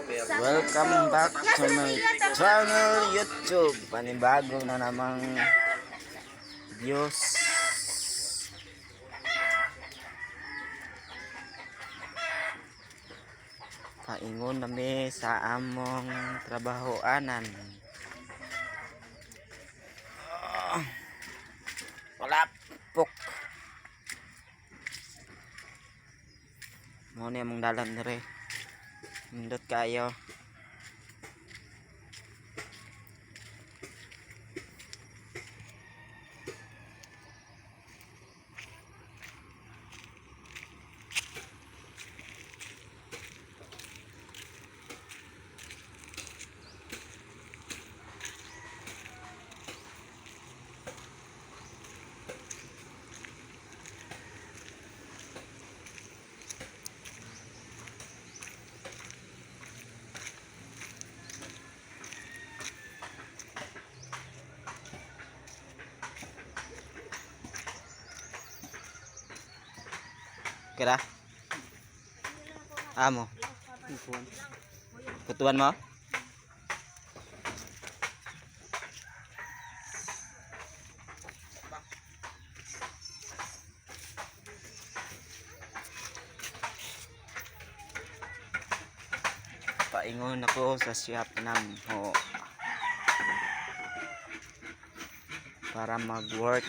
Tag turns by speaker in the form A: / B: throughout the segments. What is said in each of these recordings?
A: Welcome back to my channel YouTube. Panibago na namang views. Paingon nami sa among trabahoanan. Palapok. Mo ni among dalan dire. Nindot kayo. Kira? Amo. Kutuan mo? Paingon ako sa shop ng ho para mag-work.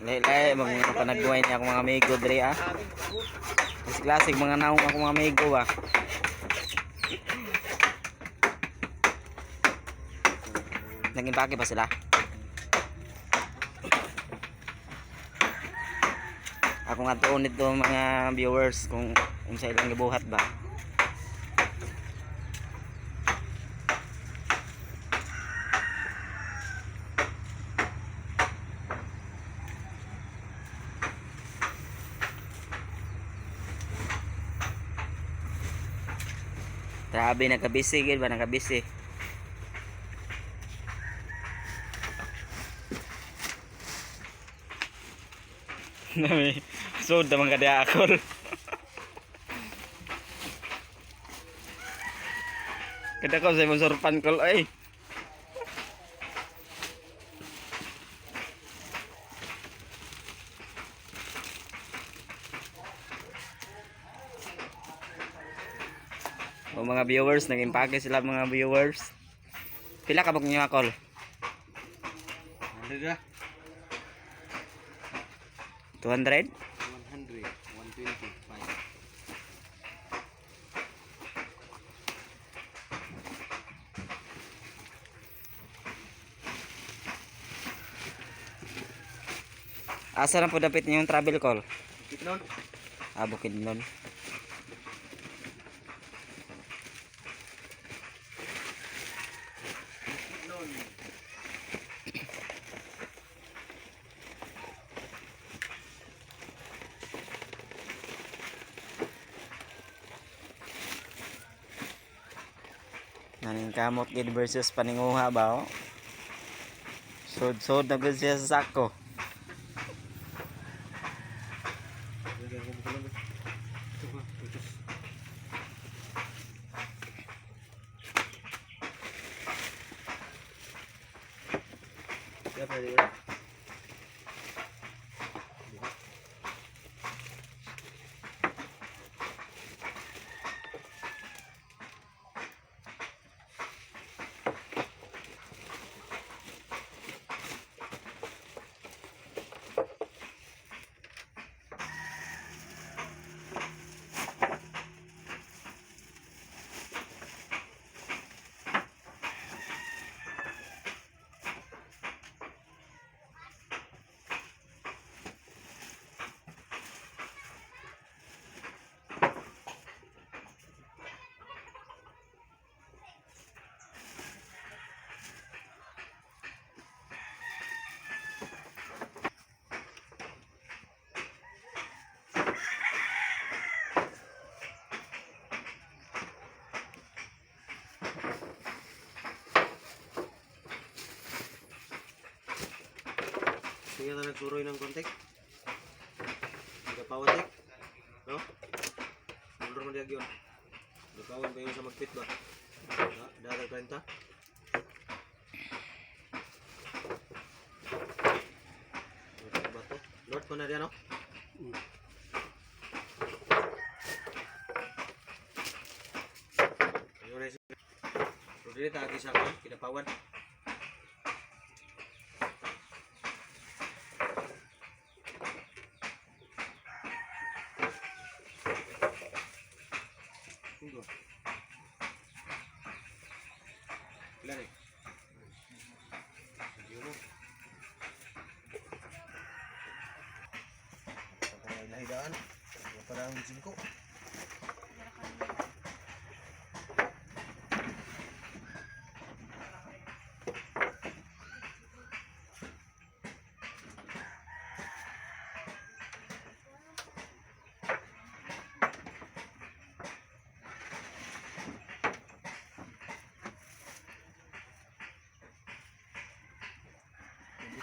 A: Lay mga panagbuhay niya akong mga amigo diri ah. Mas klasik mga naong akong mga amigo ah. Nag-impake ba sila? Ako nga tuon nito mga viewers kung sa ilang gibuhat ba. Grabe, nagkabisi gid ba, nagkabisi. Nami, sud man kada akol. Kada ko sa imong surpan kol ay. O mga viewers, nag-impake sila mga viewers. Pila ka bag niyo akol?
B: 100 ah.
A: 200?
B: 100, 125.
A: Asa na po dapit niyong travel call?
B: Kitnon.
A: Bukidnon. Naning kamot gid versus paninguha ba oh. Sod na gud siya sa sako.
B: Sige na nagsuroy ng kontek. Nagapawan tek. No? Mulor mo diag yun. Nagapawan pa yun sa magpit ba? Dalag 30. Bato. Lord ko na diyan no? Ayun na siya. So dili ta agi sa akin, kinapawan. Tunggu. Ilan eh? Yun o. Ang ilahidaan. Parang singko.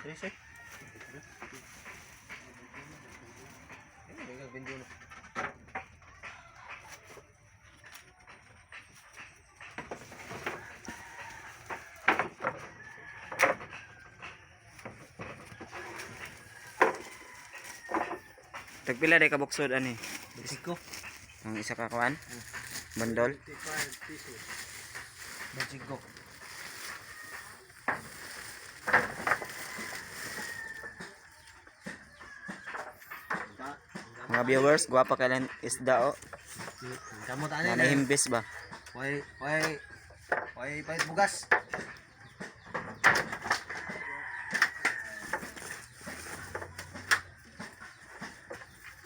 B: Trece. Venga, 21.
A: Tagpila day kabuksod ani.
B: Mexico.
A: Ang isa ka kuan. Bandol.
B: 55 pesos. Mexico.
A: Mga viewers, guwapa kailan isda o.
B: Kamu tanya
A: Nanihimbis ba?
B: Why pahit bugas.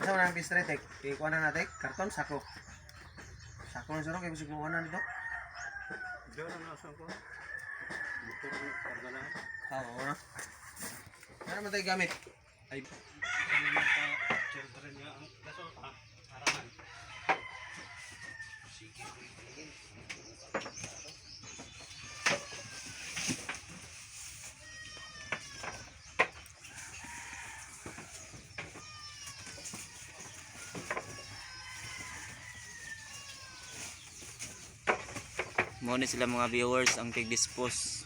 B: Masa mo nang pistre tek? Ikuha na natin, karton, sako. Sako na sarong, kaya musik mo na dito. Diyan na nasa ko. Motor na, karga na. Oo na. Ano naman tayo gamit? Ay, ano naman pa, children niya, kaso arahan. Sige.
A: Muna sila mga viewers ang tig-dispose.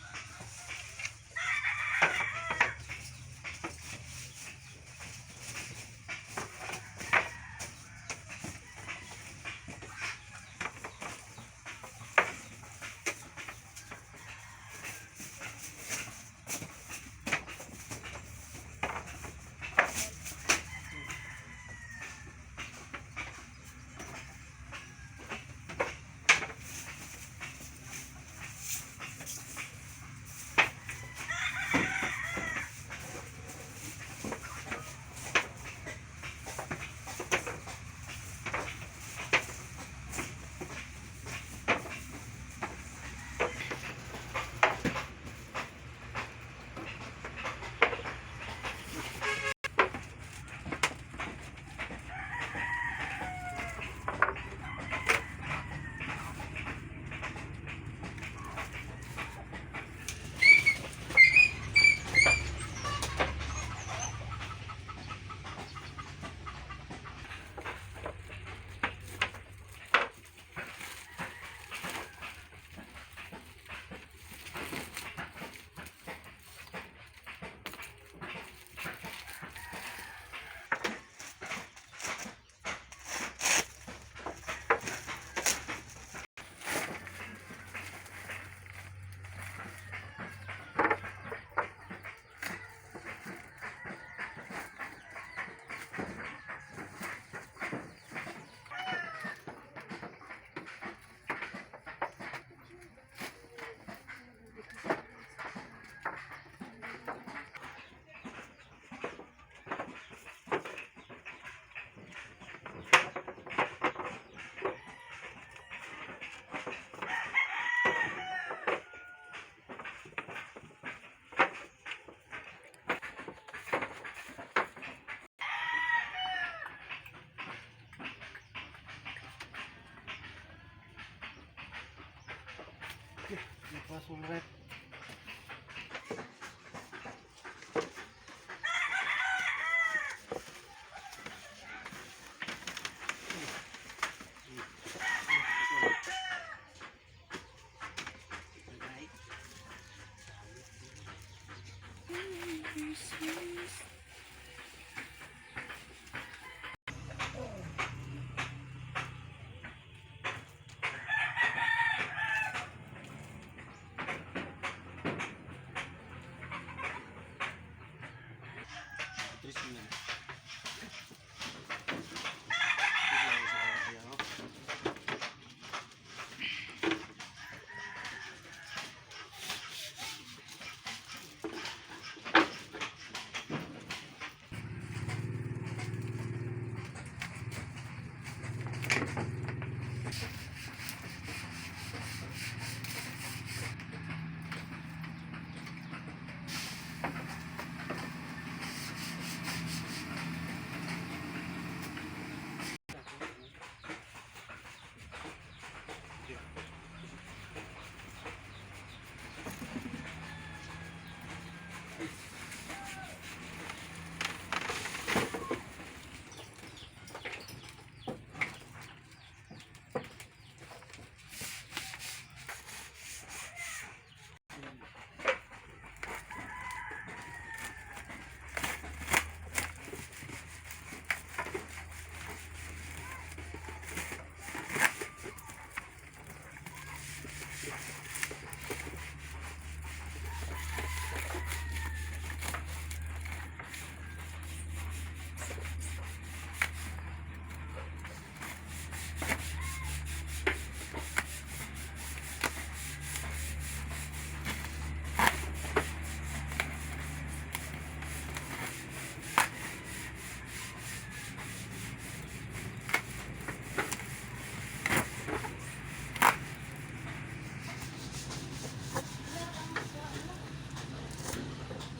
B: Lepas ulet.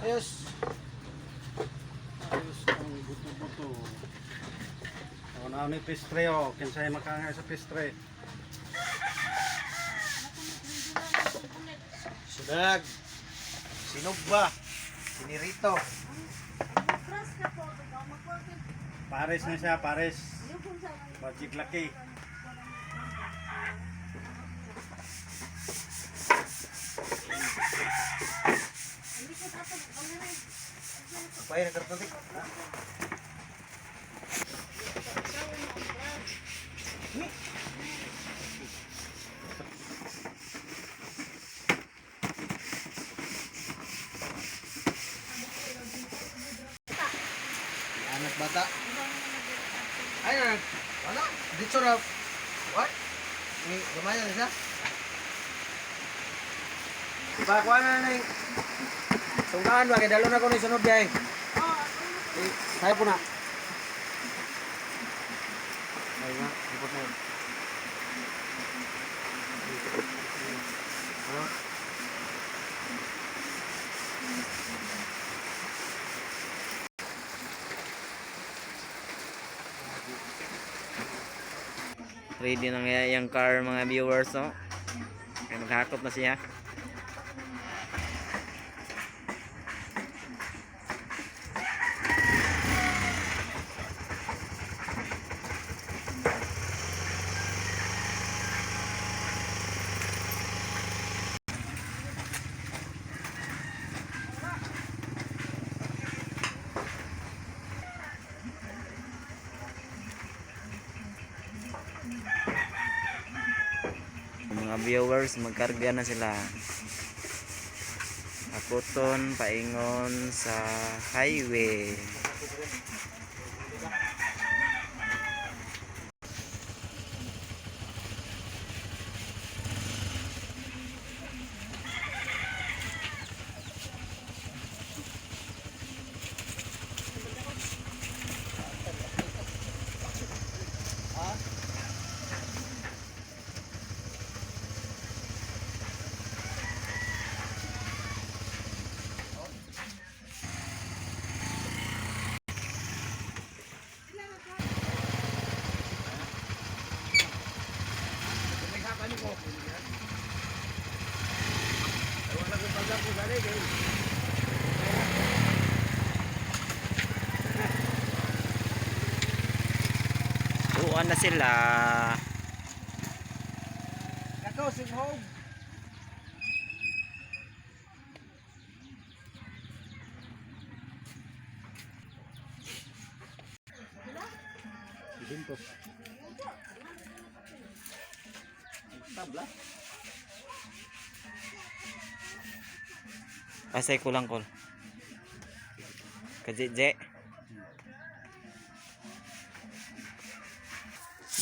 B: Ayos. Ayos ang buto-buto. O, naon ni pistre o. Kinsay makangay sa pistre. Sudag. Sinugba. Sinirito. Pares na siya, pares. Magic laki. Apa yang terpenting? Anak bata. Ayo, wala. Dito na. What? Ni gumaya na siya. Bakuan na ni. Tunggaan ba kay dalo na ko ni sunod jay. Saya po na. Ay nga, ipot na. Ano?
A: Ready na nga yung car mga viewers, no? Kaya maghakot na siya. Mga viewers, magkarga na sila. Akoton paingon sa highway. Tuan na sila.
B: Ito, singhog. Bintos. Tabla.
A: Asay ko lang kol. Kajije.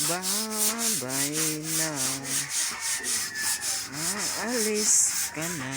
A: Babay na. Aalis ka na.